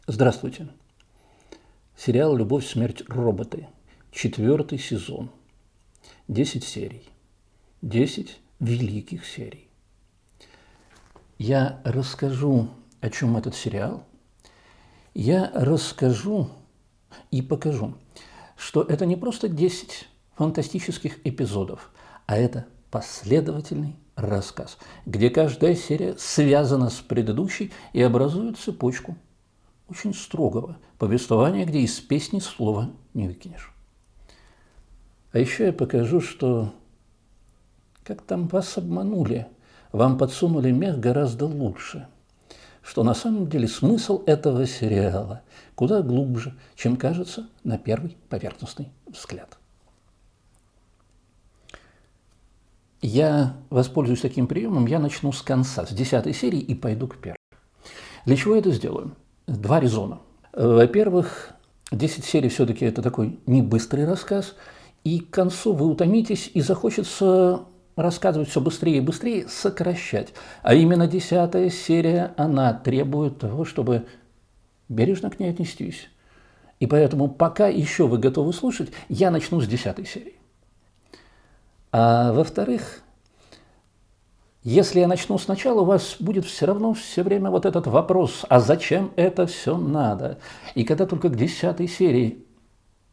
Здравствуйте. Сериал «Любовь, смерть, роботы». 4-й сезон. 10 серий. 10 великих серий. Я расскажу, о чем этот сериал. Я расскажу и покажу, что это не просто 10 фантастических эпизодов, а это последовательный рассказ, где каждая серия связана с предыдущей и образует цепочку очень строгого повествования, где из песни слова не выкинешь. А еще я покажу, что как там вас обманули, вам подсунули мех гораздо лучше, что на самом деле смысл этого сериала куда глубже, чем кажется на первый поверхностный взгляд. Я воспользуюсь таким приемом, я начну с конца, с 10 серии и пойду к первой. Для чего я это сделаю? Два резона. Во-первых, 10 серий все-таки это такой не быстрый рассказ, и к концу вы утомитесь и захочется рассказывать все быстрее и быстрее, сокращать. А именно 10 серия, она требует того, чтобы бережно к ней отнестись. И поэтому, пока еще вы готовы слушать, я начну с 10 серии. А во-вторых, если я начну сначала, у вас будет все равно все время вот этот вопрос, а зачем это все надо? И когда только к 10 серии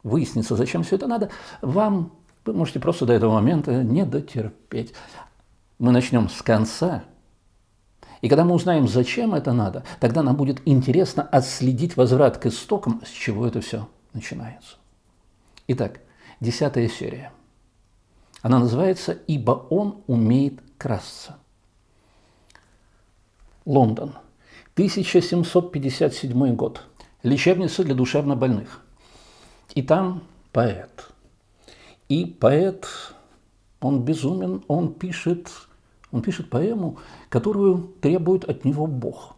выяснится, зачем все это надо, вы можете просто до этого момента не дотерпеть. Мы начнем с конца, и когда мы узнаем, зачем это надо, тогда нам будет интересно отследить возврат к истокам, с чего это все начинается. Итак, 10 серия. Она называется «Ибо он умеет красться». Лондон, 1757 год. Лечебница для душевнобольных. И там поэт. И поэт, он безумен, он пишет поэму, которую требует от него Бог.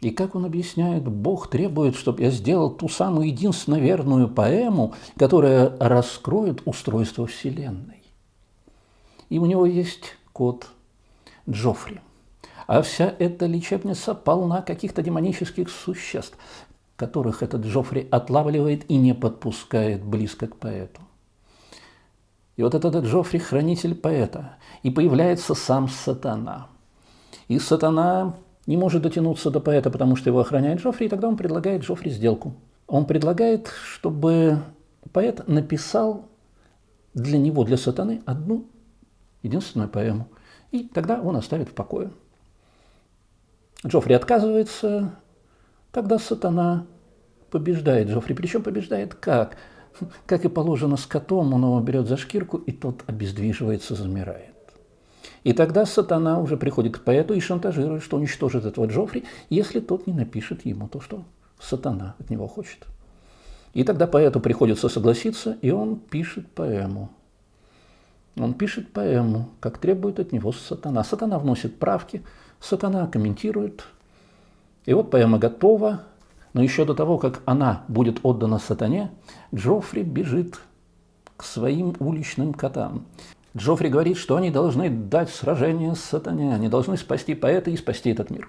И как он объясняет, Бог требует, чтобы я сделал ту самую единственно верную поэму, которая раскроет устройство Вселенной. И у него есть кот Джоффри. А вся эта лечебница полна каких-то демонических существ, которых этот Джоффри отлавливает и не подпускает близко к поэту. И вот этот Джоффри – хранитель поэта, и появляется сам сатана. И сатана не может дотянуться до поэта, потому что его охраняет Джоффри, и тогда он предлагает Джоффри сделку. Он предлагает, чтобы поэт написал для него, для сатаны, одну единственную поэму, и тогда он оставит в покое. Джоффри отказывается, тогда сатана побеждает Джоффри. Причем побеждает как? Как и положено с котом, он его берет за шкирку, и тот обездвиживается, замирает. И тогда сатана уже приходит к поэту и шантажирует, что уничтожит этого Джоффри, если тот не напишет ему то, что сатана от него хочет. И тогда поэту приходится согласиться, и он пишет поэму. Он пишет поэму, как требует от него сатана. Сатана вносит правки, сатана комментирует. И вот поэма готова, но еще до того, как она будет отдана сатане, Джоффри бежит к своим уличным котам. Джоффри говорит, что они должны дать сражение с сатане, они должны спасти поэта и спасти этот мир.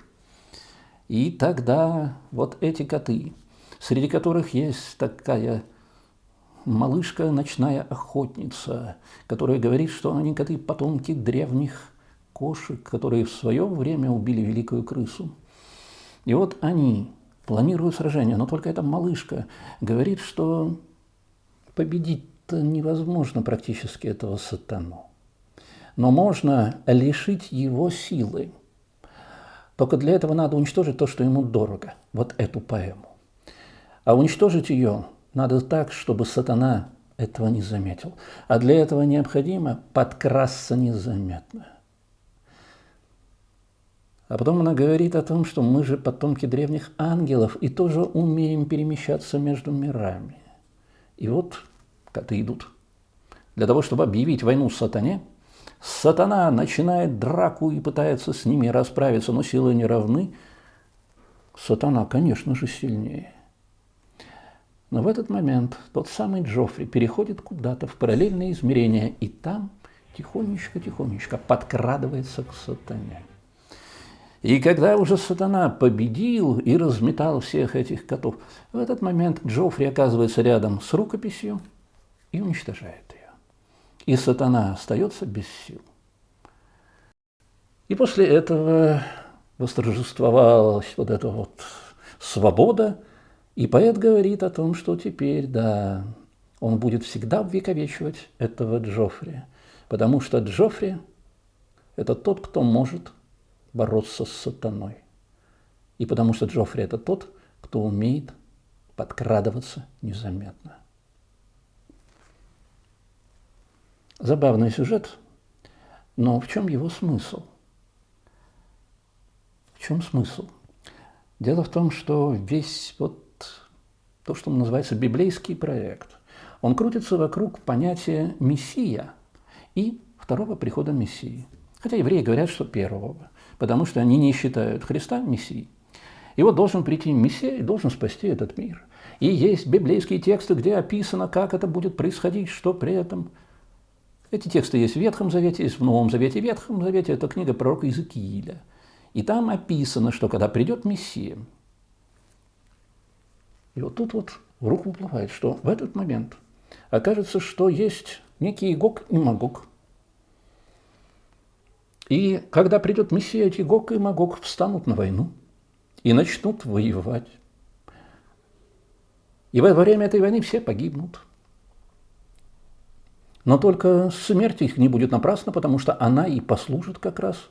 И тогда вот эти коты, среди которых есть такая малышка, ночная охотница, которая говорит, что они коты потомки древних кошек, которые в свое время убили великую крысу. И вот они планируют сражение, но только эта малышка говорит, что победить-то невозможно практически этого сатану. Но можно лишить его силы. Только для этого надо уничтожить то, что ему дорого, вот эту поэму. А уничтожить ее надо так, чтобы сатана этого не заметил. А для этого необходимо подкрасться незаметно. А потом она говорит о том, что мы же потомки древних ангелов и тоже умеем перемещаться между мирами. И вот коты идут. Для того, чтобы объявить войну сатане, сатана начинает драку и пытается с ними расправиться, но силы не равны. Сатана, конечно же, сильнее. Но в этот момент тот самый Джоффри переходит куда-то в параллельное измерение, и там тихонечко-тихонечко подкрадывается к сатане. И когда уже сатана победил и разметал всех этих котов, в этот момент Джоффри оказывается рядом с рукописью и уничтожает ее. И сатана остается без сил. И после этого восторжествовалась вот эта вот свобода, и поэт говорит о том, что теперь, да, он будет всегда увековечивать этого Джоффри, потому что Джоффри – это тот, кто может бороться с сатаной. И потому что Джоффри – это тот, кто умеет подкрадываться незаметно. Забавный сюжет, но в чем его смысл? В чем смысл? Дело в том, что весь вот то, что называется библейский проект, он крутится вокруг понятия Мессия и второго прихода Мессии. Хотя евреи говорят, что первого, потому что они не считают Христа Мессией. И вот должен прийти Мессия и должен спасти этот мир. И есть библейские тексты, где описано, как это будет происходить, что при этом. Эти тексты есть в Ветхом Завете, есть в Новом Завете. В Ветхом Завете это книга пророка Иезекииля. И там описано, что когда придет Мессия, и вот тут вот в руку выплывает, что в этот момент окажется, что есть некий Гог и Магог. И когда придет Мессия, эти Гог и Магог встанут на войну и начнут воевать. И во время этой войны все погибнут. Но только смерть их не будет напрасна, потому что она и послужит как раз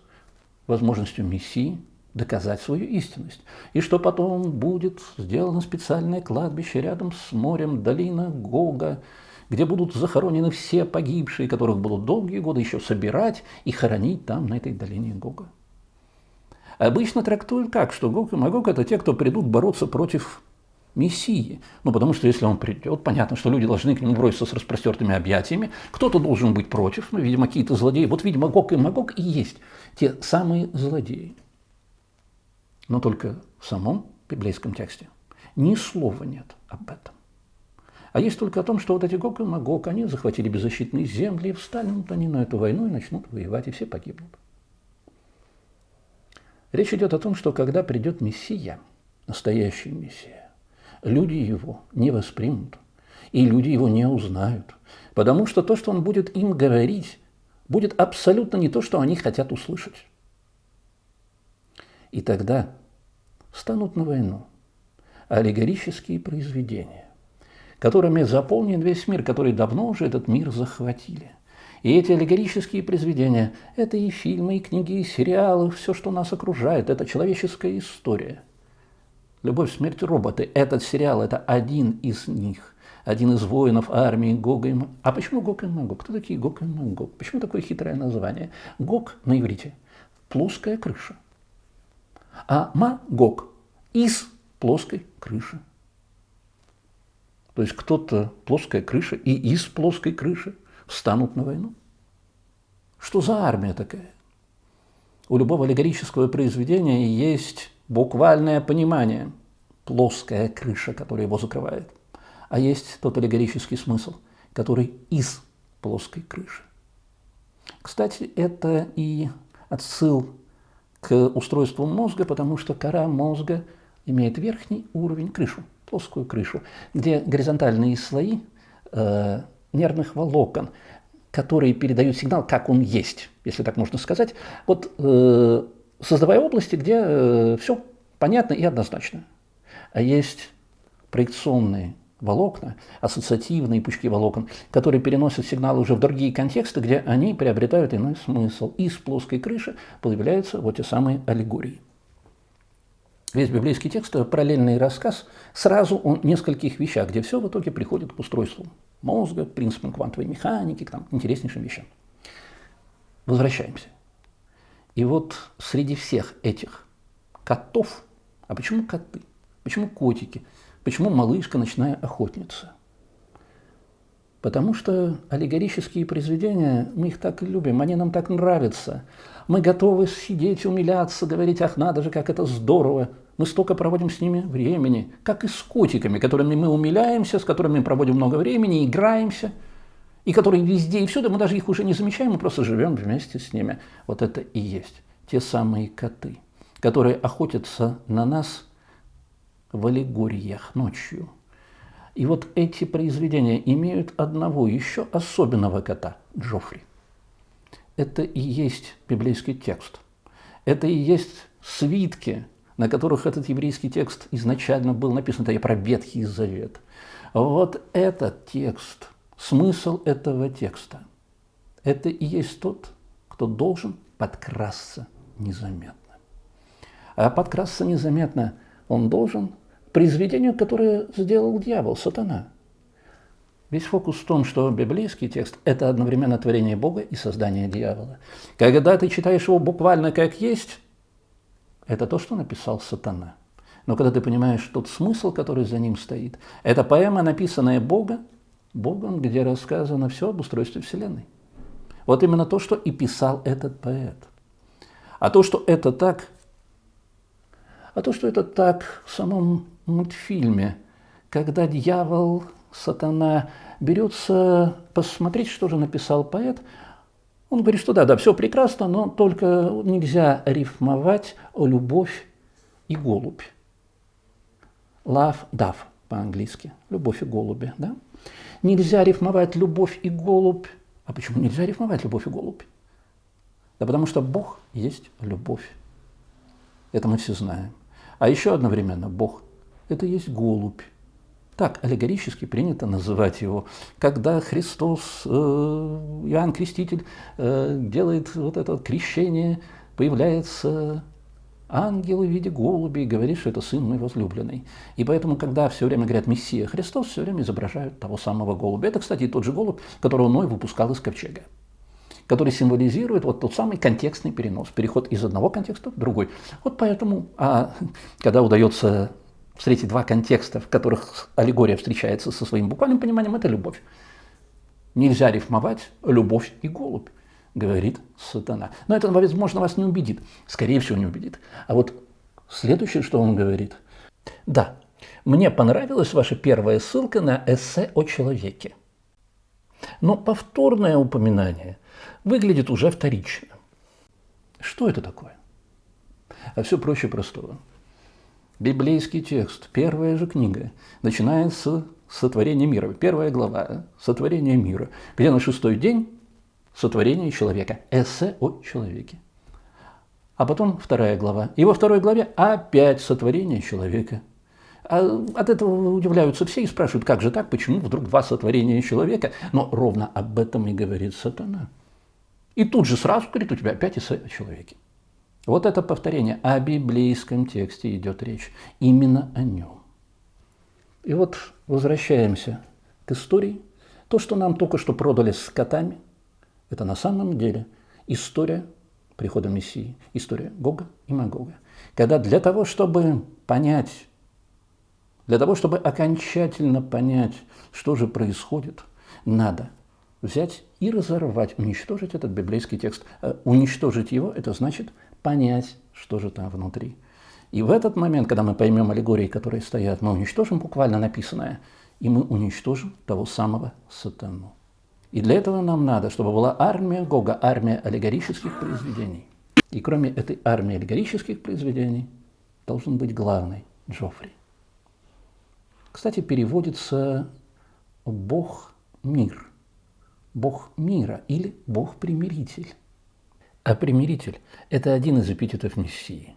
возможностью Мессии доказать свою истинность. И что потом будет сделано специальное кладбище рядом с морем, долина Гога, где будут захоронены все погибшие, которых будут долгие годы еще собирать и хоронить там, на этой долине Гога. Обычно трактуют как, что Гог и Магог – это те, кто придут бороться против Мессии. Ну, потому что если он придет, понятно, что люди должны к нему броситься с распростертыми объятиями, кто-то должен быть против, ну, видимо, какие-то злодеи. Вот, видимо, Гог и Магог и есть те самые злодеи. Но только в самом библейском тексте ни слова нет об этом. А есть только о том, что вот эти Гог и Магог, они захватили беззащитные земли, и встанут они на эту войну и начнут воевать, и все погибнут. Речь идет о том, что когда придет Мессия, настоящий Мессия, люди его не воспримут, и люди его не узнают, потому что то, что он будет им говорить, будет абсолютно не то, что они хотят услышать. И тогда станут на войну аллегорические произведения, которыми заполнен весь мир, которые давно уже этот мир захватили. И эти аллегорические произведения – это и фильмы, и книги, и сериалы, все, что нас окружает, это человеческая история. «Любовь, смерть, роботы» – этот сериал, это один из них, один из воинов армии Гога и Магога. А почему Гог и Магог? Кто такие Гог и Магог? Почему такое хитрое название? Гог на иврите – плоская крыша, а Магог – из плоской крыши. То есть кто-то плоская крыша и из плоской крыши встанут на войну. Что за армия такая? У любого аллегорического произведения есть буквальное понимание – плоская крыша, которая его закрывает. А есть тот аллегорический смысл, который из плоской крыши. Кстати, это и отсыл к устройству мозга, потому что кора мозга имеет верхний уровень, крышу, плоскую крышу, где горизонтальные слои нервных волокон, которые передают сигнал, как он есть, если так можно сказать, вот создавая области, где все понятно и однозначно. А есть проекционные волокна, ассоциативные пучки волокон, которые переносят сигналы уже в другие контексты, где они приобретают иной смысл. Из плоской крыши появляются вот те самые аллегории. Весь библейский текст – параллельный рассказ сразу о нескольких вещах, где все в итоге приходит к устройству мозга, к принципам квантовой механики, к интереснейшим вещам. Возвращаемся. И вот среди всех этих котов, а почему коты, почему котики, почему малышка ночная охотница? Потому что аллегорические произведения, мы их так любим, они нам так нравятся. Мы готовы сидеть, умиляться, говорить, ах, надо же, как это здорово. Мы столько проводим с ними времени, как и с котиками, которыми мы умиляемся, с которыми мы проводим много времени, играемся, и которые везде и всюду, мы даже их уже не замечаем, мы просто живем вместе с ними. Вот это и есть те самые коты, которые охотятся на нас в аллегориях ночью. И вот эти произведения имеют одного еще особенного кота – Джофри. Это и есть библейский текст. Это и есть свитки, на которых этот еврейский текст изначально был написан. Это я про Ветхий Завет. Вот этот текст, смысл этого текста – это и есть тот, кто должен подкрасться незаметно. А подкрасться незаметно он должен к произведению, которое сделал дьявол, сатана. Весь фокус в том, что библейский текст – это одновременно творение Бога и создание дьявола. Когда ты читаешь его буквально как есть, это то, что написал сатана. Но когда ты понимаешь тот смысл, который за ним стоит, это поэма, написанная Богом, где рассказано все об устройстве Вселенной. Вот именно то, что и писал этот поэт. А то, что это так в самом мультфильме, когда дьявол, сатана берется посмотреть, что же написал поэт, он говорит, что да, все прекрасно, но только нельзя рифмовать любовь и голубь. Love, dove по-английски. Любовь и голуби, да? Нельзя рифмовать любовь и голубь. А почему нельзя рифмовать любовь и голубь? Да потому что Бог есть любовь. Это мы все знаем. А еще одновременно Бог – это есть голубь. Так аллегорически принято называть его. Когда Христос, Иоанн Креститель, делает вот это крещение, появляется ангел в виде голуби и говорит, что это сын мой возлюбленный. И поэтому, когда все время говорят «Мессия Христос», все время изображают того самого голубя. Это, кстати, тот же голубь, которого Ной выпускал из ковчега, который символизирует вот тот самый контекстный перенос, переход из одного контекста в другой. Вот поэтому, когда удается встретить два контекста, в которых аллегория встречается со своим буквальным пониманием, это любовь. Нельзя рифмовать любовь и голубь, говорит сатана. Но это, возможно, вас не убедит. Скорее всего, не убедит. А вот следующее, что он говорит. Да, мне понравилась ваша первая ссылка на эссе о человеке. Но повторное упоминание выглядит уже вторично. Что это такое? А все проще простого. Библейский текст, первая же книга, начинается с сотворения мира. Первая глава – сотворение мира, где на 6-й день сотворение человека, эссе о человеке. А потом 2 глава. И во 2 главе опять сотворение человека. А от этого удивляются все и спрашивают, как же так, почему вдруг 2 сотворения человека? Но ровно об этом и говорит сатана. И тут же сразу говорит, у тебя опять эссе о человеке. Вот это повторение. О библейском тексте идет речь. Именно о нем. И вот возвращаемся к истории. То, что нам только что продали с котами, это на самом деле история прихода Мессии. История Гога и Магога. Когда для того, чтобы понять, для того, чтобы окончательно понять, что же происходит, надо взять и разорвать, уничтожить этот библейский текст. Уничтожить его – это значит понять, что же там внутри. И в этот момент, когда мы поймем аллегории, которые стоят, мы уничтожим буквально написанное, и мы уничтожим того самого сатану. И для этого нам надо, чтобы была армия Гога, армия аллегорических произведений. И кроме этой армии аллегорических произведений должен быть главный Джофри. Кстати, переводится «Бог-мир», «Бог мира» или «Бог-примиритель». А примиритель – это один из эпитетов Мессии.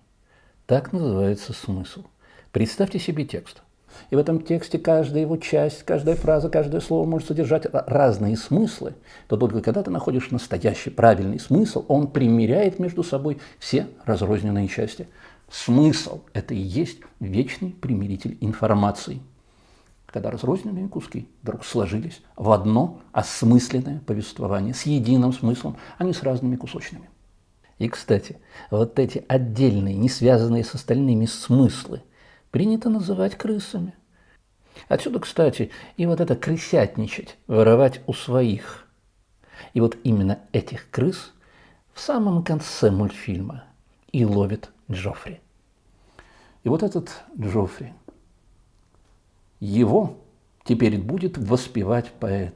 Так называется смысл. Представьте себе текст. И в этом тексте каждая его часть, каждая фраза, каждое слово может содержать разные смыслы. То только когда ты находишь настоящий правильный смысл, он примиряет между собой все разрозненные части. Смысл – это и есть вечный примиритель информации. Когда разрозненные куски вдруг сложились в одно осмысленное повествование с единым смыслом, а не с разными кусочными. И, кстати, вот эти отдельные, не связанные с остальными смыслы принято называть крысами. Отсюда, кстати, и вот это крысятничать, воровать у своих. И вот именно этих крыс в самом конце мультфильма и ловит Джофри. И вот этот Джофри, его теперь будет воспевать поэт,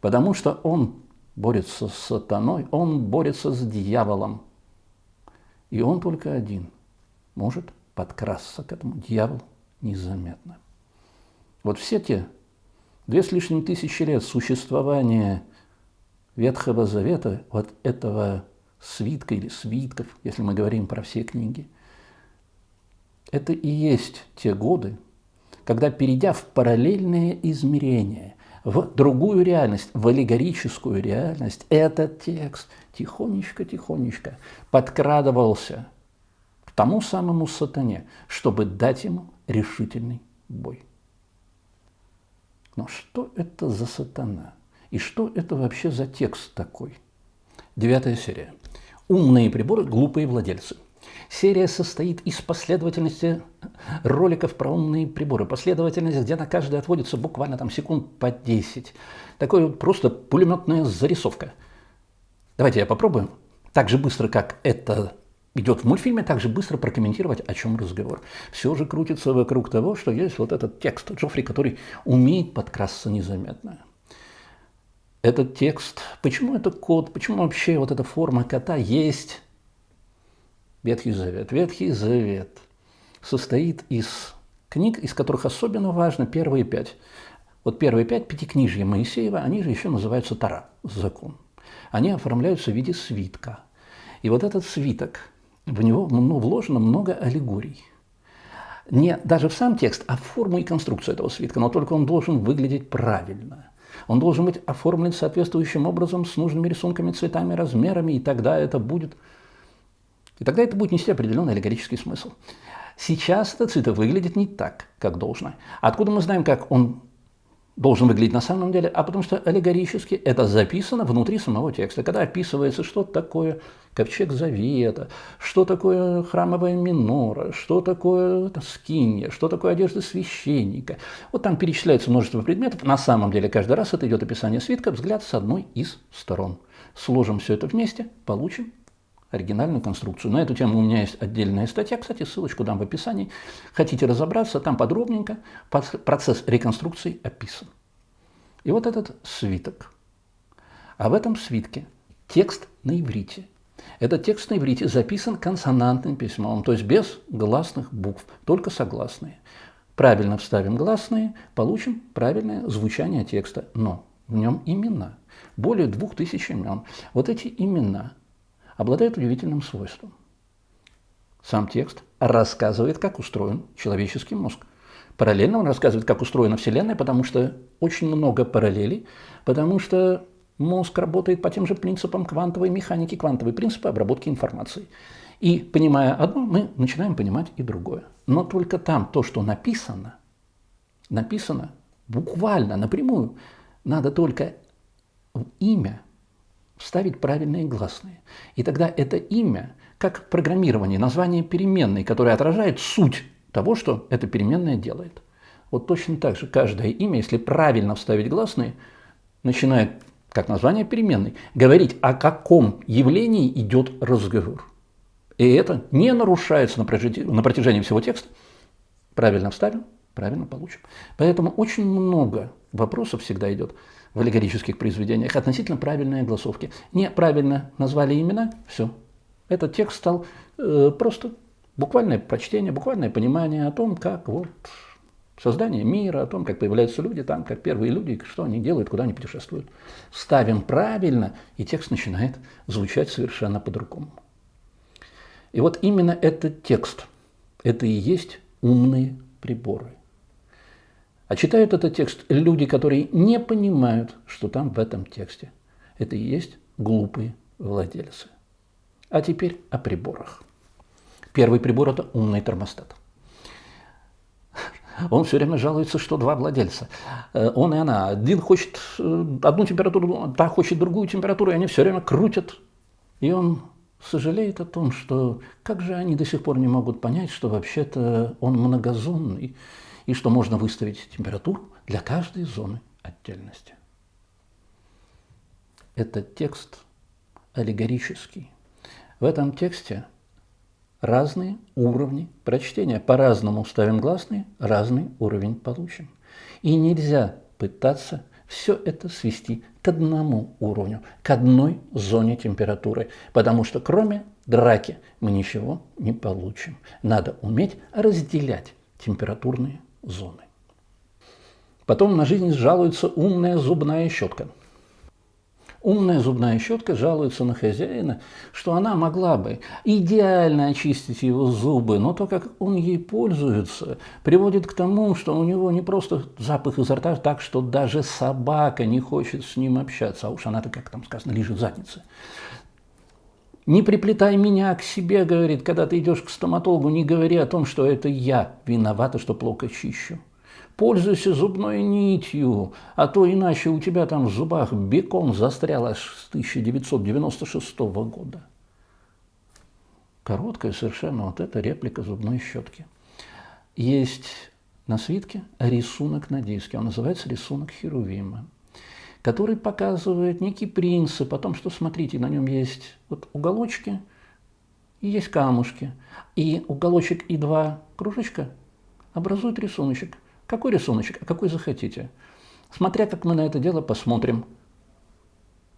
потому что он борется с сатаной, он борется с дьяволом. И он только один. может подкрасться к этому дьявол незаметно. Вот все те 2500 лет существования Ветхого Завета, вот этого свитка или свитков, если мы говорим про все книги, это и есть те годы, когда, перейдя в параллельное измерение, в другую реальность, в аллегорическую реальность, этот текст тихонечко-тихонечко подкрадывался к тому самому сатане, чтобы дать ему решительный бой. Но что это за сатана? И что это вообще за текст такой? 9 серия. Умные приборы, глупые владельцы. Серия состоит из последовательности роликов про умные приборы. Последовательность, где на каждый отводится буквально там секунд по 10. Такое вот просто пулеметная зарисовка. Давайте я попробую так же быстро, как это идет в мультфильме, так же быстро прокомментировать, о чем разговор. Все же крутится вокруг того, что есть вот этот текст Джоффри, который умеет подкрасться незаметно. Этот текст, почему это кот, почему вообще вот эта форма кота есть Ветхий Завет? Ветхий Завет состоит из книг, из которых особенно важно первые 5. Вот первые 5 пятикнижья Моисеева, они же еще называются Тора, закон. Они оформляются в виде свитка. И вот этот свиток, в него вложено много аллегорий. Не даже в сам текст, а в форму и конструкцию этого свитка, но только он должен выглядеть правильно. Он должен быть оформлен соответствующим образом, с нужными рисунками, цветами, размерами, и тогда это будет нести определенный аллегорический смысл. Сейчас этот свиток выглядит не так, как должно. Откуда мы знаем, как он должен выглядеть на самом деле? А потому что аллегорически это записано внутри самого текста. Когда описывается, что такое ковчег завета, что такое храмовая минора, что такое скинья, что такое одежда священника. Вот там перечисляется множество предметов. На самом деле каждый раз это идет описание свитка, взгляд с одной из сторон. Сложим все это вместе, получим оригинальную конструкцию. На эту тему у меня есть отдельная статья, кстати, ссылочку дам в описании. Хотите разобраться, там подробненько процесс реконструкции описан. И вот этот свиток. А в этом свитке текст на иврите. Этот текст на иврите записан консонантным письмом, то есть без гласных букв, только согласные. Правильно вставим гласные, получим правильное звучание текста, но в нем имена. Более 2000 имен. Вот эти имена обладает удивительным свойством. Сам текст рассказывает, как устроен человеческий мозг. Параллельно он рассказывает, как устроена Вселенная, потому что очень много параллелей, потому что мозг работает по тем же принципам квантовой механики, квантовые принципы обработки информации. И, понимая одно, мы начинаем понимать и другое. Но только там то, что написано буквально, напрямую. Надо только в имя вставить правильные гласные. И тогда это имя, как программирование, название переменной, которое отражает суть того, что эта переменная делает. Вот точно так же каждое имя, если правильно вставить гласные, начинает, как название переменной, говорить, о каком явлении идет разговор. И это не нарушается на протяжении всего текста. Правильно вставим, правильно получим. Поэтому очень много вопросов всегда идет в аллегорических произведениях относительно правильной огласовки. Неправильно назвали имена, все. Этот текст стал просто буквальное прочтение, буквальное понимание о том, как вот создание мира, о том, как появляются люди там, как первые люди, что они делают, куда они путешествуют. Ставим правильно, и текст начинает звучать совершенно по-другому. И вот именно этот текст, это и есть умные приборы. А читают этот текст люди, которые не понимают, что там в этом тексте. Это и есть глупые владельцы. А теперь о приборах. Первый прибор – это умный термостат. Он все время жалуется, что два владельца. Он и она. Один хочет одну температуру, та хочет другую температуру, и они все время крутят. И он сожалеет о том, что как же они до сих пор не могут понять, что вообще-то он многозонный, и что можно выставить температуру для каждой зоны отдельности. Этот текст аллегорический. В этом тексте разные уровни прочтения. По-разному ставим гласные, разный уровень получим. И нельзя пытаться все это свести к одному уровню, к одной зоне температуры, потому что кроме драки мы ничего не получим. Надо уметь разделять температурные зоны. Потом на жизнь жалуется умная зубная щетка. Умная зубная щетка жалуется на хозяина, что она могла бы идеально очистить его зубы, но то, как он ей пользуется, приводит к тому, что у него не просто запах изо рта, так что даже собака не хочет с ним общаться, а уж она-то, как там сказано, лижет задницы. Не приплетай меня к себе, говорит, когда ты идешь к стоматологу, не говори о том, что это я виновата, что плохо чищу. Пользуйся зубной нитью, а то иначе у тебя там в зубах бекон застрял аж с 1996 года. Короткая совершенно вот эта реплика зубной щетки. Есть на свитке рисунок на диске, он называется рисунок Херувима, который показывает некий принцип о том, что, смотрите, на нем есть вот уголочки и есть камушки. И уголочек и два кружочка образуют рисуночек. Какой рисуночек, а какой захотите. Смотря как мы на это дело посмотрим.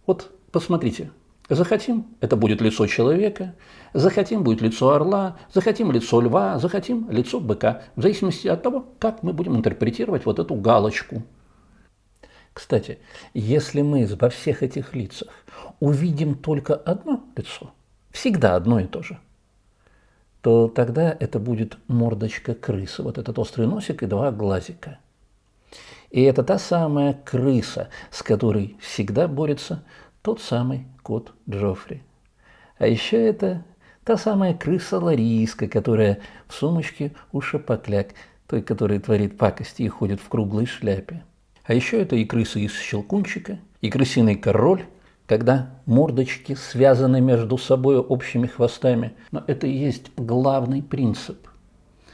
Вот посмотрите. Захотим, это будет лицо человека, захотим, будет лицо орла, захотим лицо льва, захотим лицо быка. В зависимости от того, как мы будем интерпретировать вот эту галочку. Кстати, если мы во всех этих лицах увидим только одно лицо, всегда одно и то же, то тогда это будет мордочка крысы, вот этот острый носик и два глазика. И это та самая крыса, с которой всегда борется тот самый кот Джоффри. А еще это та самая крыса Лариска, которая в сумочке у Шапокляк, той, которая творит пакости и ходит в круглой шляпе. А еще это и крыса из Щелкунчика, и крысиный король, когда мордочки связаны между собой общими хвостами. Но это и есть главный принцип,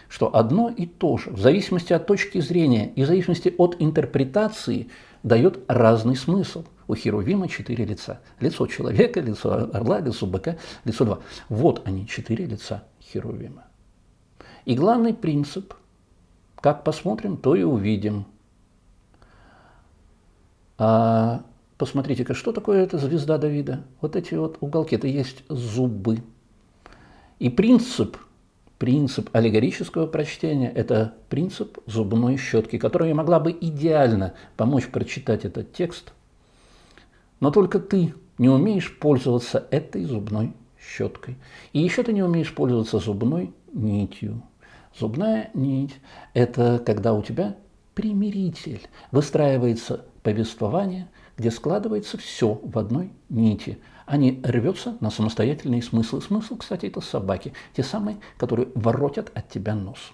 что одно и то же, в зависимости от точки зрения и в зависимости от интерпретации, дает разный смысл. У Херувима 4 лица. Лицо человека, лицо орла, лицо быка, лицо льва. Вот они, 4 лица Херувима. И главный принцип, как посмотрим, то и увидим. А посмотрите-ка, что такое эта звезда Давида? Вот эти вот уголки, это есть зубы. И принцип аллегорического прочтения – это принцип зубной щетки, которая могла бы идеально помочь прочитать этот текст, но только ты не умеешь пользоваться этой зубной щеткой. И еще ты не умеешь пользоваться зубной нитью. Зубная нить – это когда у тебя примиритель, выстраивается повествование, где складывается все в одной нити, а не рвется на самостоятельные смыслы. Смысл, кстати, это собаки, те самые, которые воротят от тебя нос.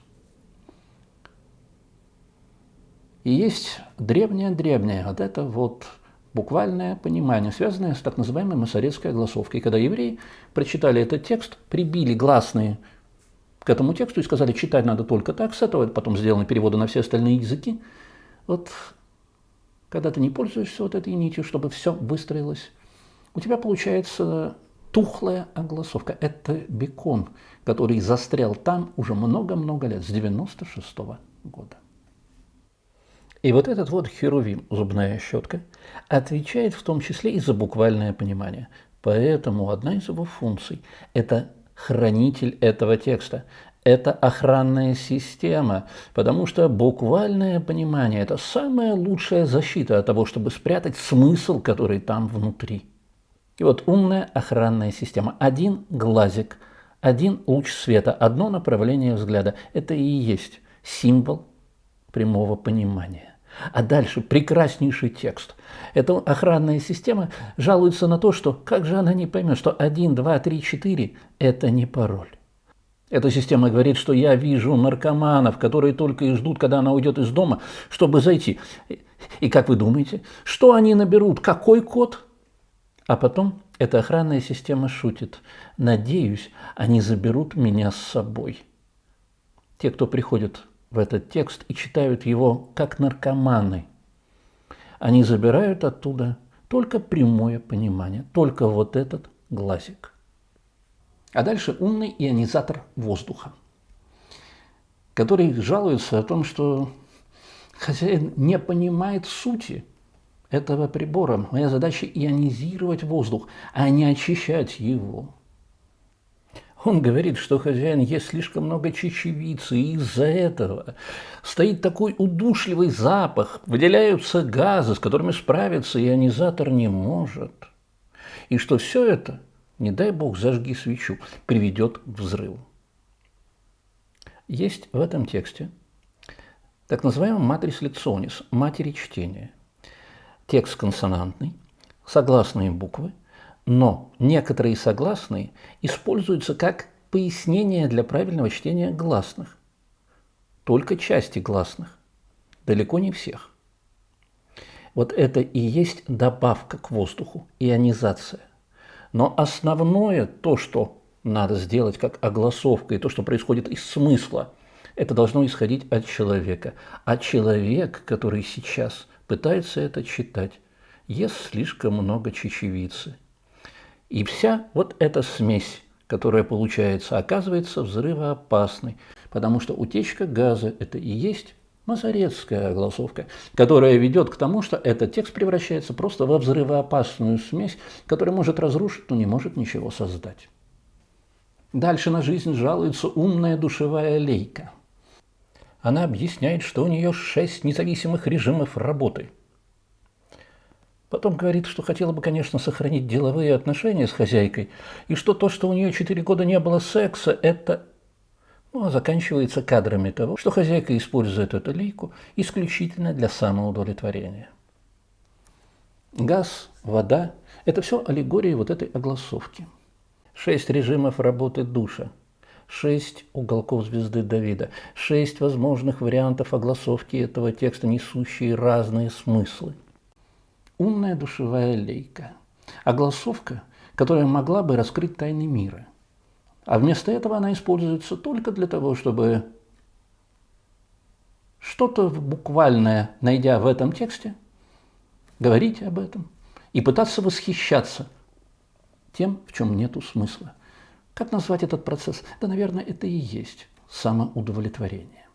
И есть древнее вот это вот буквальное понимание, связанное с так называемой масоретской огласовкой. Когда евреи прочитали этот текст, прибили гласные к этому тексту и сказали, читать надо только так, с этого потом сделаны переводы на все остальные языки. Вот когда ты не пользуешься вот этой нитью, чтобы все выстроилось, у тебя получается тухлая огласовка. Это бекон, который застрял там уже много-много лет, с 96-го года. И вот этот вот Херувим, зубная щетка, отвечает в том числе и за буквальное понимание. Поэтому одна из его функций – это хранитель этого текста. Это охранная система, потому что буквальное понимание – это самая лучшая защита от того, чтобы спрятать смысл, который там внутри. И вот умная охранная система. Один глазик, один луч света, одно направление взгляда – это и есть символ прямого понимания. А дальше прекраснейший текст. Эта охранная система жалуется на то, что как же она не поймет, что 1, 2, 3, 4 – это не пароль. Эта система говорит, что я вижу наркоманов, которые только и ждут, когда она уйдет из дома, чтобы зайти. И как вы думаете, что они наберут? Какой код? А потом эта охранная система шутит. Надеюсь, они заберут меня с собой. Те, кто приходит в этот текст и читают его как наркоманы, они забирают оттуда только прямое понимание, только вот этот глазик. А дальше умный ионизатор воздуха, который жалуется о том, что хозяин не понимает сути этого прибора. Моя задача ионизировать воздух, а не очищать его. Он говорит, что хозяин ест слишком много чечевицы, и из-за этого стоит такой удушливый запах, выделяются газы, с которыми справиться ионизатор не может. И что все это, не дай бог, зажги свечу, приведет к взрыву. Есть в этом тексте так называемый матрис лекционис, матери чтения. Текст консонантный, согласные буквы, но некоторые согласные используются как пояснение для правильного чтения гласных. Только части гласных, далеко не всех. Вот это и есть добавка к воздуху, ионизация. Но основное, то, что надо сделать как огласовка, и то, что происходит из смысла, это должно исходить от человека. А человек, который сейчас пытается это читать, ест слишком много чечевицы. И вся вот эта смесь, которая получается, оказывается взрывоопасной, потому что утечка газа – это и есть мазорецкая огласовка, которая ведет к тому, что этот текст превращается просто во взрывоопасную смесь, которая может разрушить, но не может ничего создать. Дальше на жизнь жалуется умная душевая лейка. Она объясняет, что у нее 6 независимых режимов работы. Потом говорит, что хотела бы, конечно, сохранить деловые отношения с хозяйкой, и что то, что у нее 4 года не было секса, это... а заканчивается кадрами того, что хозяйка использует эту лейку исключительно для самоудовлетворения. Газ, вода – это все аллегории вот этой огласовки. 6 режимов работы душа, 6 уголков звезды Давида, 6 возможных вариантов огласовки этого текста, несущие разные смыслы. Умная душевая лейка. Огласовка, которая могла бы раскрыть тайны мира. А вместо этого она используется только для того, чтобы что-то буквальное, найдя в этом тексте, говорить об этом и пытаться восхищаться тем, в чем нету смысла. Как назвать этот процесс? Да, наверное, это и есть самоудовлетворение.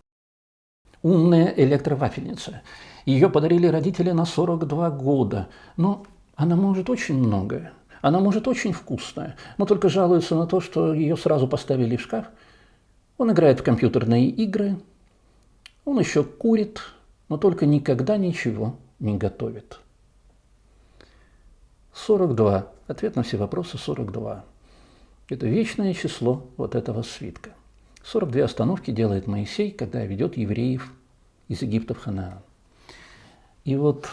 Умная электровафельница. Ее подарили родители на 42 года. Но она может очень многое. Она может очень вкусная, но только жалуется на то, что ее сразу поставили в шкаф. Он играет в компьютерные игры, он еще курит, но только никогда ничего не готовит. 42. Ответ на все вопросы 42. Это вечное число вот этого свитка. 42 остановки делает Моисей, когда ведет евреев из Египта в Ханаан. И вот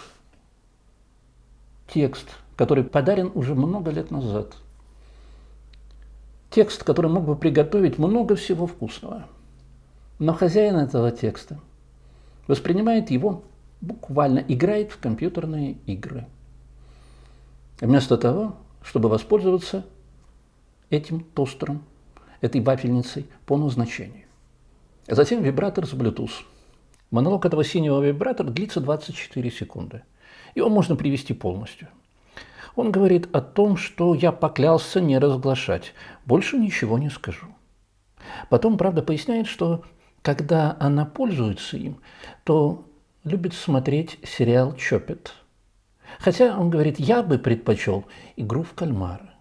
текст, который подарен уже много лет назад. Текст, который мог бы приготовить много всего вкусного. Но хозяин этого текста воспринимает его буквально, играет в компьютерные игры. Вместо того, чтобы воспользоваться этим тостером, этой вафельницей по назначению. А затем вибратор с Bluetooth. Монолог этого синего вибратора длится 24 секунды. Его можно привести полностью. Он говорит о том, что я поклялся не разглашать. Больше ничего не скажу. Потом, правда, поясняет, что когда она пользуется им, то любит смотреть сериал «Чоппет». Хотя, он говорит, я бы предпочел игру в кальмара.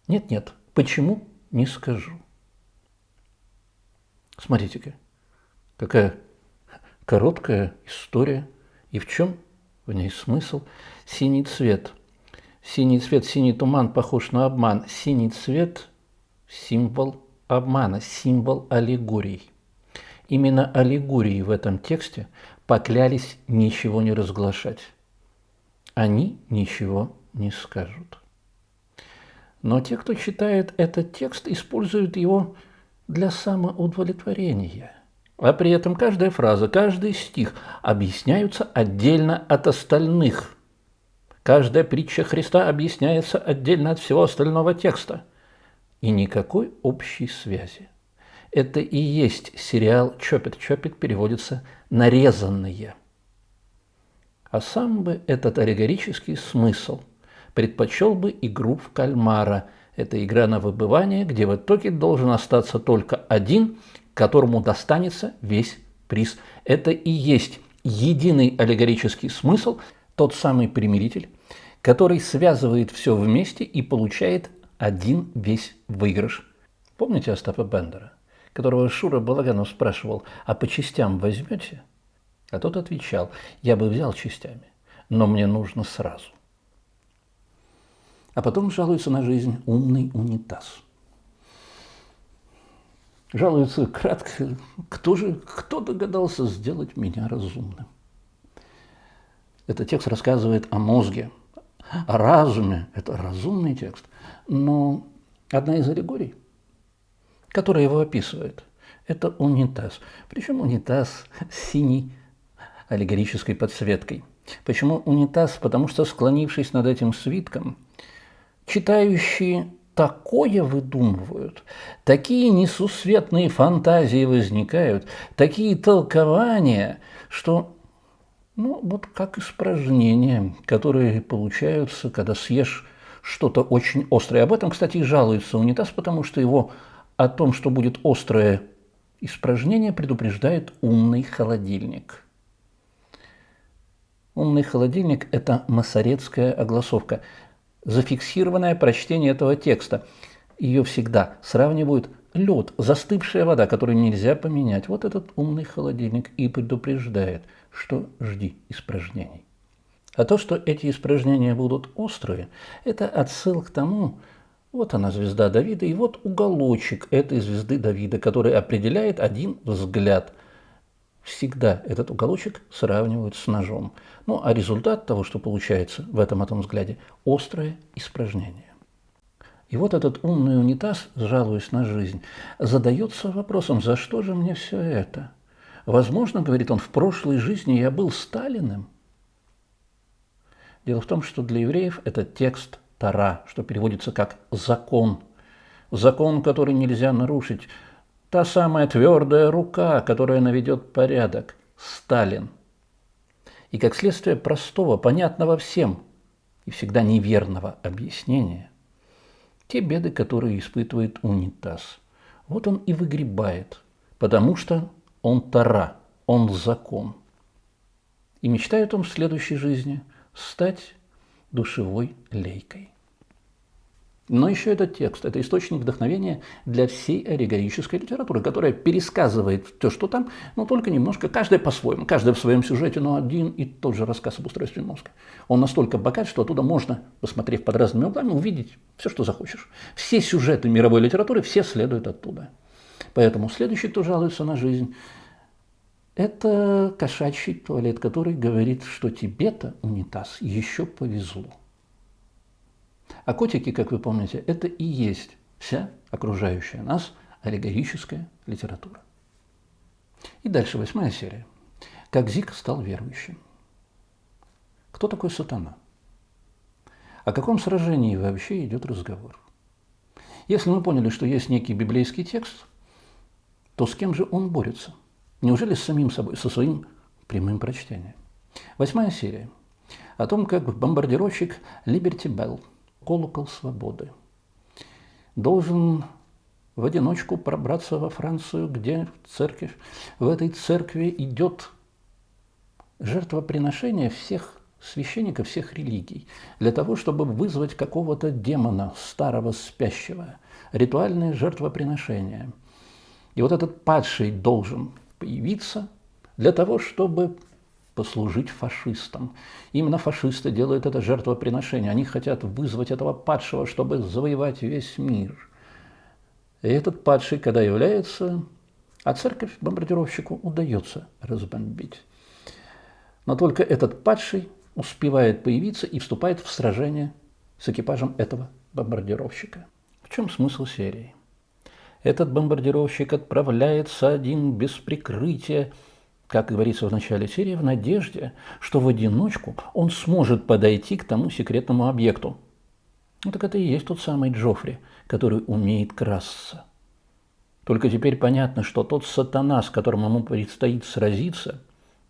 Нет, почему, не скажу. Смотрите-ка, какая короткая история. И в чем в ней смысл? Синий цвет. Синий цвет, синий туман похож на обман. Синий цвет – символ обмана, символ аллегорий. Именно аллегории в этом тексте поклялись ничего не разглашать. Они ничего не скажут. Но те, кто читает этот текст, используют его для самоудовлетворения. А при этом каждая фраза, каждый стих объясняются отдельно от остальных. Каждая притча Христа объясняется отдельно от всего остального текста. И никакой общей связи. Это и есть сериал «Чоппет». «Чоппет» переводится «нарезанные». А сам бы этот аллегорический смысл предпочел бы игру в кальмара. Это игра на выбывание, где в итоге должен остаться только один, которому достанется весь приз. Это и есть единый аллегорический смысл, тот самый примиритель, который связывает все вместе и получает один весь выигрыш. Помните Остапа Бендера, которого Шура Балаганов спрашивал: а по частям возьмете? А тот отвечал: я бы взял частями, но мне нужно сразу. А потом жалуется на жизнь умный унитаз. Жалуется кратко: кто догадался сделать меня разумным? Этот текст рассказывает о мозге, о разуме. Это разумный текст. Но одна из аллегорий, которая его описывает, это унитаз. Причем унитаз с синей аллегорической подсветкой. Почему унитаз? Потому что, склонившись над этим свитком, читающие такое выдумывают, такие несусветные фантазии возникают, такие толкования, что, вот как испражнения, которые получаются, когда съешь что-то очень острое. Об этом, кстати, и жалуется унитаз, потому что его о том, что будет острое испражнение, предупреждает умный холодильник. Умный холодильник – это масоретская огласовка, зафиксированное прочтение этого текста. Ее всегда сравнивают лед, застывшая вода, которую нельзя поменять. Вот этот умный холодильник и предупреждает, что жди испражнений. А то, что эти испражнения будут острые, это отсыл к тому, вот она, звезда Давида, и вот уголочек этой звезды Давида, который определяет один взгляд. Всегда этот уголочек сравнивают с ножом. А результат того, что получается в этом взгляде – острое испражнение. И вот этот умный унитаз, жалуясь на жизнь, задается вопросом: за что же мне все это? Возможно, говорит он, в прошлой жизни я был Сталиным. Дело в том, что для евреев этот текст Тора, что переводится как «закон», закон, который нельзя нарушить, та самая твердая рука, которая наведет порядок, Сталин. И как следствие простого, понятного всем и всегда неверного объяснения, те беды, которые испытывает унитаз, вот он и выгребает, потому что он Тора, он закон. И мечтает он в следующей жизни стать душевой лейкой. Но еще этот текст – это источник вдохновения для всей аллегорической литературы, которая пересказывает то, что там, только немножко, каждая по-своему, каждая в своем сюжете, но один и тот же рассказ об устройстве мозга. Он настолько богат, что оттуда можно, посмотрев под разными углами, увидеть все, что захочешь. Все сюжеты мировой литературы, все следуют оттуда. Поэтому следующий, кто жалуется на жизнь, это кошачий туалет, который говорит, что тебе-то, унитаз, еще повезло. А котики, как вы помните, это и есть вся окружающая нас аллегорическая литература. И дальше 8 серия. Как Зик стал верующим. Кто такой сатана? О каком сражении вообще идет разговор? Если мы поняли, что есть некий библейский текст, то с кем же он борется? Неужели с самим собой, со своим прямым прочтением? 8 серия. О том, как бомбардировщик Liberty Bell, колокол свободы, должен в одиночку пробраться во Францию, где церковь. В этой церкви идет жертвоприношение всех священников, всех религий, для того, чтобы вызвать какого-то демона, старого, спящего. Ритуальное жертвоприношение. И вот этот падший должен появиться для того, чтобы послужить фашистам. Именно фашисты делают это жертвоприношение. Они хотят вызвать этого падшего, чтобы завоевать весь мир. И этот падший, когда является, а церковь бомбардировщику удается разбомбить. Но только этот падший успевает появиться и вступает в сражение с экипажем этого бомбардировщика. В чем смысл серии? Этот бомбардировщик отправляется один без прикрытия, как говорится в начале серии, в надежде, что в одиночку он сможет подойти к тому секретному объекту. Так это и есть тот самый Джоффри, который умеет красться. Только теперь понятно, что тот сатана, с которым ему предстоит сразиться,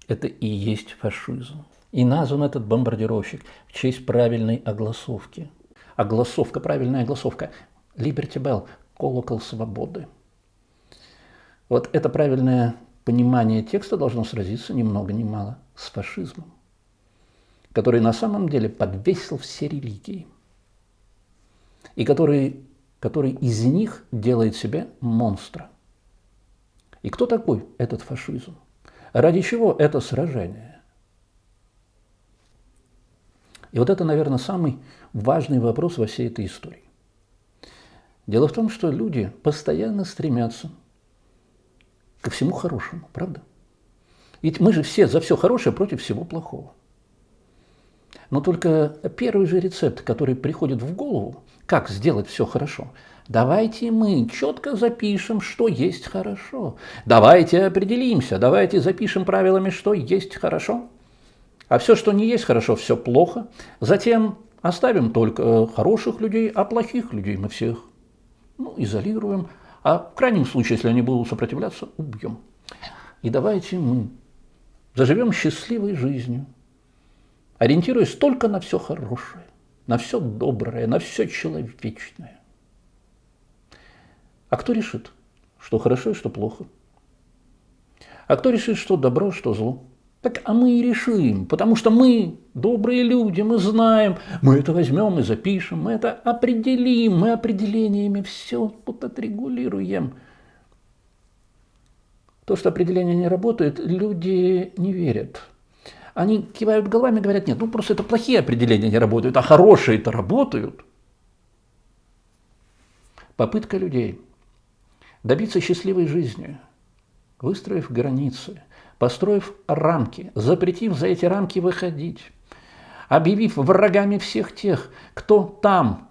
это и есть фашизм. И назван этот бомбардировщик в честь правильной огласовки. Огласовка, правильная огласовка. Liberty Bell, колокол свободы. Вот это правильное понимание текста должно сразиться ни много ни мало с фашизмом, который на самом деле подвесил все религии, и который который из них делает себе монстра. И кто такой этот фашизм? Ради чего это сражение? И вот это, наверное, самый важный вопрос во всей этой истории. Дело в том, что люди постоянно стремятся ко всему хорошему, правда? Ведь мы же все за все хорошее против всего плохого. Но только первый же рецепт, который приходит в голову, как сделать все хорошо, давайте мы четко запишем, что есть хорошо. Давайте определимся, давайте запишем правилами, что есть хорошо. А все, что не есть хорошо, все плохо. Затем оставим только хороших людей, а плохих людей мы всех изолируем. А в крайнем случае, если они будут сопротивляться, убьем. И давайте мы заживем счастливой жизнью, ориентируясь только на все хорошее, на все доброе, на все человечное. А кто решит, что хорошо и что плохо? А кто решит, что добро, что зло? Так, а мы и решим, потому что мы добрые люди, мы знаем, мы это возьмем и запишем, мы это определим, мы определениями все вот отрегулируем. То, что определение не работает, люди не верят. Они кивают головами и говорят, нет, просто это плохие определения не работают, а хорошие-то работают. Попытка людей добиться счастливой жизни, выстроив границы, построив рамки, запретив за эти рамки выходить, объявив врагами всех тех, кто там,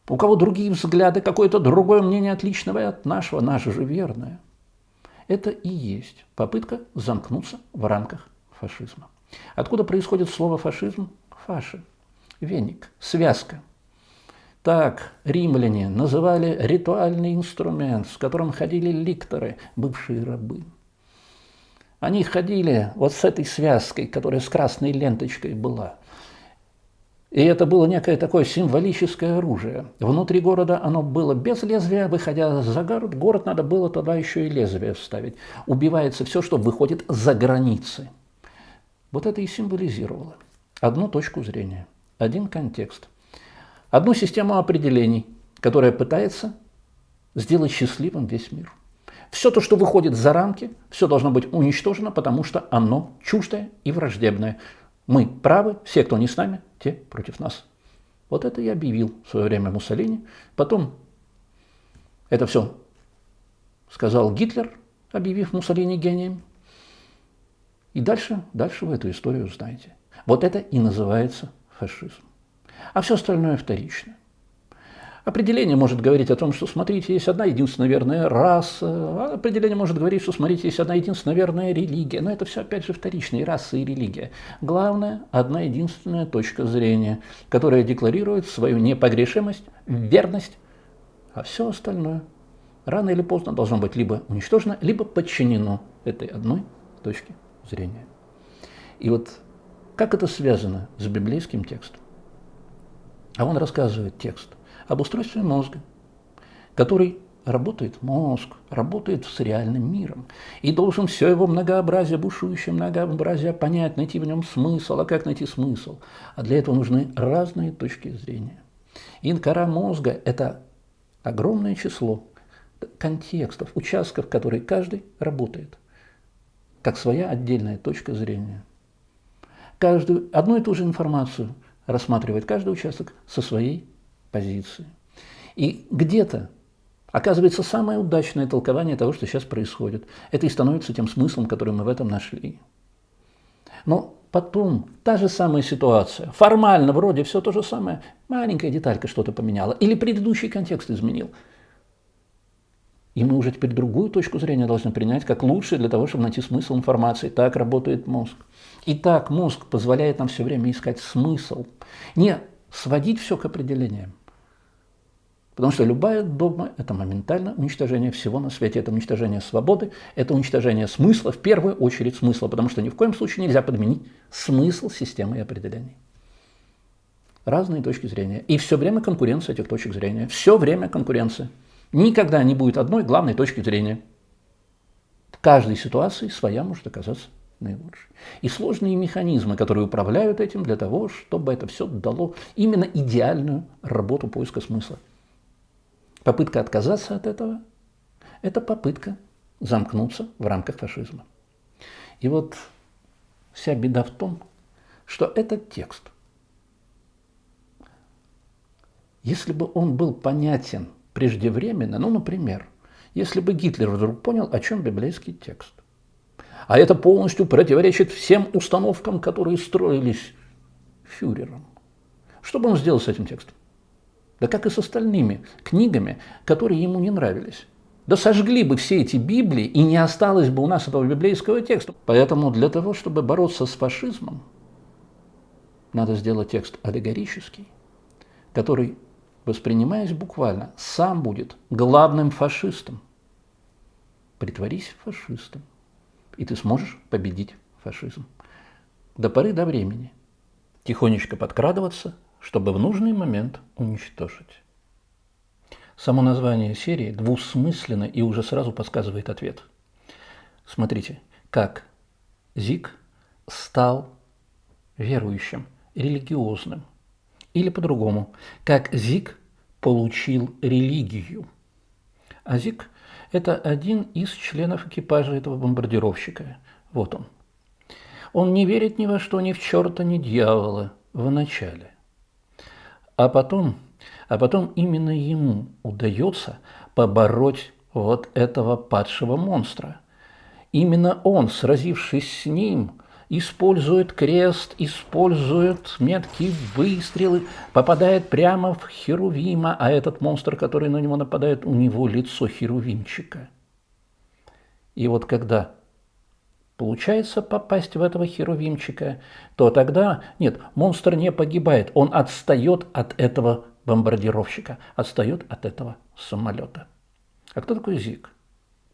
у кого другие взгляды, какое-то другое мнение отличное от нашего, наше же верное. Это и есть попытка замкнуться в рамках фашизма. Откуда происходит слово фашизм? Фаши, веник, связка. Так римляне называли ритуальный инструмент, с которым ходили ликторы, бывшие рабы. Они ходили вот с этой связкой, которая с красной ленточкой была. И это было некое такое символическое оружие. Внутри города оно было без лезвия, выходя за город надо было тогда еще и лезвие вставить. Убивается все, что выходит за границы. Вот это и символизировало одну точку зрения, один контекст, одну систему определений, которая пытается сделать счастливым весь мир. Все то, что выходит за рамки, все должно быть уничтожено, потому что оно чуждое и враждебное. Мы правы, все, кто не с нами, те против нас. Вот это и объявил в свое время Муссолини. Потом это все сказал Гитлер, объявив Муссолини гением. И дальше вы эту историю знаете. Вот это и называется фашизм. А все остальное вторично. Определение может говорить о том, что, смотрите, есть одна единственная верная раса. А определение может говорить, что, смотрите, есть одна единственная верная религия. Но это все, опять же, вторично, и раса, и религия. Главное, одна единственная точка зрения, которая декларирует свою непогрешимость, верность, а все остальное рано или поздно должно быть либо уничтожено, либо подчинено этой одной точке зрения. И вот как это связано с библейским текстом? А он рассказывает текст об устройстве мозга, который работает с реальным миром. И должен все его многообразие, бушующее многообразие понять, найти в нем смысл. А как найти смысл? А для этого нужны разные точки зрения. И кора мозга – это огромное число контекстов, участков, в которые каждый работает, как своя отдельная точка зрения. Одну и ту же информацию рассматривает каждый участок со своей позиции. И где-то оказывается самое удачное толкование того, что сейчас происходит. Это и становится тем смыслом, который мы в этом нашли. Но потом та же самая ситуация. Формально вроде все то же самое. Маленькая деталька что-то поменяла. Или предыдущий контекст изменил. И мы уже теперь другую точку зрения должны принять как лучшее для того, чтобы найти смысл информации. Так работает мозг. И так мозг позволяет нам все время искать смысл. Не сводить все к определениям. Потому что любая догма – это моментально уничтожение всего на свете. Это уничтожение свободы, это уничтожение смысла, в первую очередь смысла, потому что ни в коем случае нельзя подменить смысл системы определений. Разные точки зрения. И все время конкуренция этих точек зрения. Все время конкуренция. Никогда не будет одной главной точки зрения. В каждой ситуации своя может оказаться наилучшей. И сложные механизмы, которые управляют этим для того, чтобы это все дало именно идеальную работу поиска смысла. Попытка отказаться от этого – это попытка замкнуться в рамках фашизма. И вот вся беда в том, что этот текст, если бы он был понятен преждевременно, ну, например, если бы Гитлер вдруг понял, о чем библейский текст, а это полностью противоречит всем установкам, которые строились фюрером, что бы он сделал с этим текстом? Да как и с остальными книгами, которые ему не нравились. Да сожгли бы все эти Библии, и не осталось бы у нас этого библейского текста. Поэтому для того, чтобы бороться с фашизмом, надо сделать текст аллегорический, который, воспринимаясь буквально, сам будет главным фашистом. Притворись фашистом, и ты сможешь победить фашизм. До поры до времени тихонечко подкрадываться, чтобы в нужный момент уничтожить. Само название серии двусмысленно и уже сразу подсказывает ответ. Смотрите, как Зиг стал верующим, религиозным. Или по-другому, как Зиг получил религию. А Зиг – это один из членов экипажа этого бомбардировщика. Вот он. Он не верит ни во что, ни в черта, ни дьявола в начале. А потом именно ему удается побороть вот этого падшего монстра. Именно он, сразившись с ним, использует крест, использует меткие выстрелы, попадает прямо в Херувима, а этот монстр, который на него нападает, у него лицо Херувимчика. И вот когда получается попасть в этого Херувимчика, то тогда, нет, монстр не погибает, он отстает от этого бомбардировщика, отстает от этого самолета. А кто такой Зиг?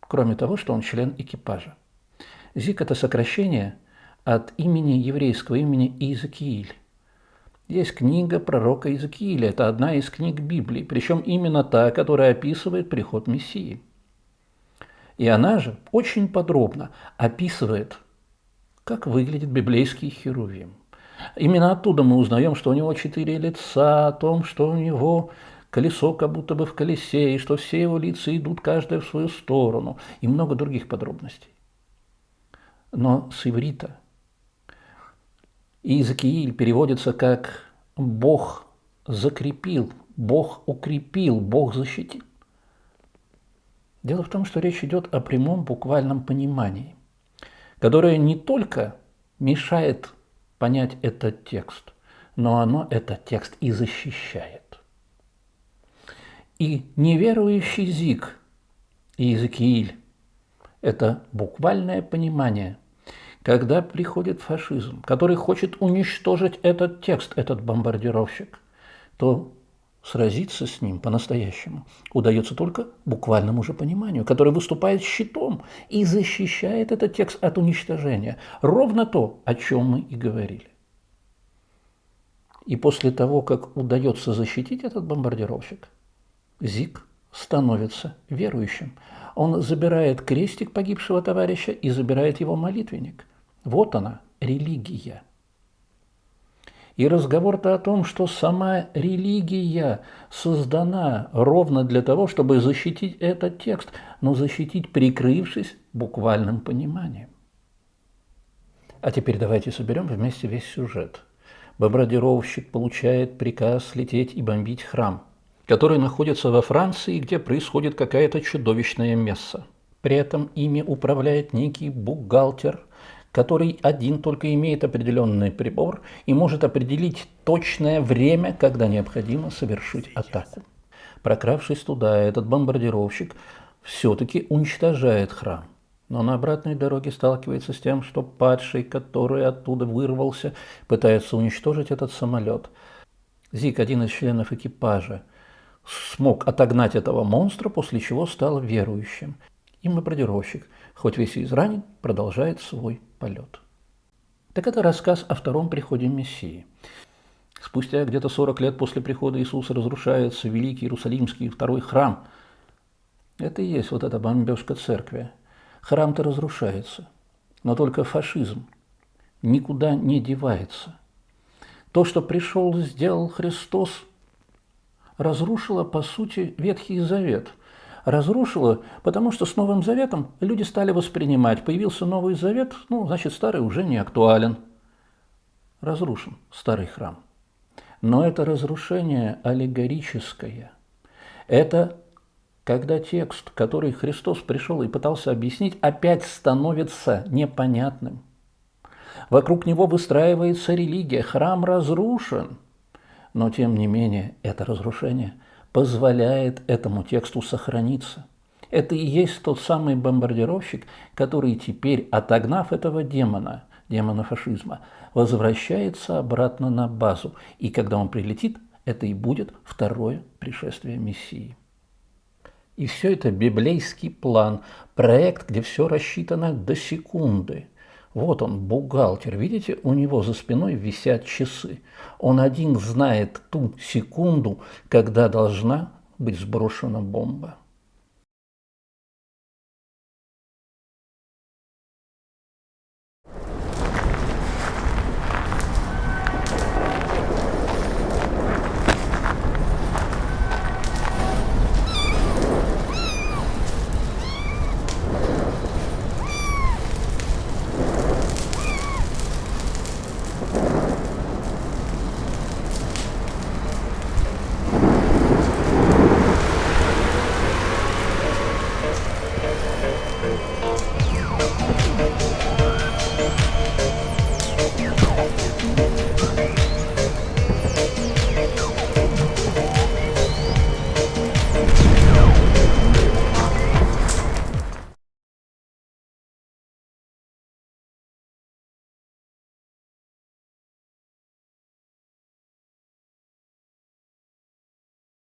Кроме того, что он член экипажа. Зиг – это сокращение от имени еврейского имени Иезекииль. Есть книга пророка Иезекииля, это одна из книг Библии, причем именно та, которая описывает приход Мессии. И она же очень подробно описывает, как выглядит библейский Херувим. Именно оттуда мы узнаем, что у него 4 лица, о том, что у него колесо как будто бы в колесе, и что все его лица идут каждое в свою сторону, и много других подробностей. Но с иврита Иезекииль переводится как «Бог закрепил», «Бог укрепил», «Бог защитил». Дело в том, что речь идет о прямом буквальном понимании, которое не только мешает понять этот текст, но оно этот текст и защищает. И неверующий Зиг и Иезекииль – это буквальное понимание, когда приходит фашизм, который хочет уничтожить этот текст, этот бомбардировщик, то сразиться с ним по-настоящему удается только буквальному же пониманию, которое выступает щитом и защищает этот текст от уничтожения. Ровно то, о чем мы и говорили. И после того, как удается защитить этот бомбардировщик, Зиг становится верующим. Он забирает крестик погибшего товарища и забирает его молитвенник. Вот она, религия. И разговор-то о том, что сама религия создана ровно для того, чтобы защитить этот текст, но защитить, прикрывшись буквальным пониманием. А теперь давайте соберем вместе весь сюжет. Бомбардировщик получает приказ лететь и бомбить храм, который находится во Франции, где происходит какая-то чудовищная месса. При этом ими управляет некий бухгалтер, который один только имеет определенный прибор и может определить точное время, когда необходимо совершить атаку. Прокравшись туда, этот бомбардировщик все-таки уничтожает храм. Но на обратной дороге сталкивается с тем, что падший, который оттуда вырвался, пытается уничтожить этот самолет. Зиг, один из членов экипажа, смог отогнать этого монстра, после чего стал верующим. И бомбардировщик, хоть весь и изранен, продолжает свой полет. Так это рассказ о втором приходе Мессии. Спустя где-то 40 лет после прихода Иисуса разрушается Великий Иерусалимский второй храм. Это и есть вот эта бомбежка церкви. Храм-то разрушается, но только фашизм никуда не девается. То, что пришел и сделал Христос, разрушила, по сути, Ветхий Завет. Разрушила, потому что с Новым Заветом люди стали воспринимать. Появился Новый Завет, ну, значит, старый уже не актуален. Разрушен старый храм. Но это разрушение аллегорическое. Это когда текст, который Христос пришел и пытался объяснить, опять становится непонятным. Вокруг него выстраивается религия, храм разрушен. Но, тем не менее, это разрушение позволяет этому тексту сохраниться. Это и есть тот самый бомбардировщик, который теперь, отогнав этого демона фашизма, возвращается обратно на базу. И когда он прилетит, это и будет второе пришествие Мессии. И все это библейский план, проект, где все рассчитано до секунды. Вот он, бухгалтер, видите, у него за спиной висят часы. Он один знает ту секунду, когда должна быть сброшена бомба.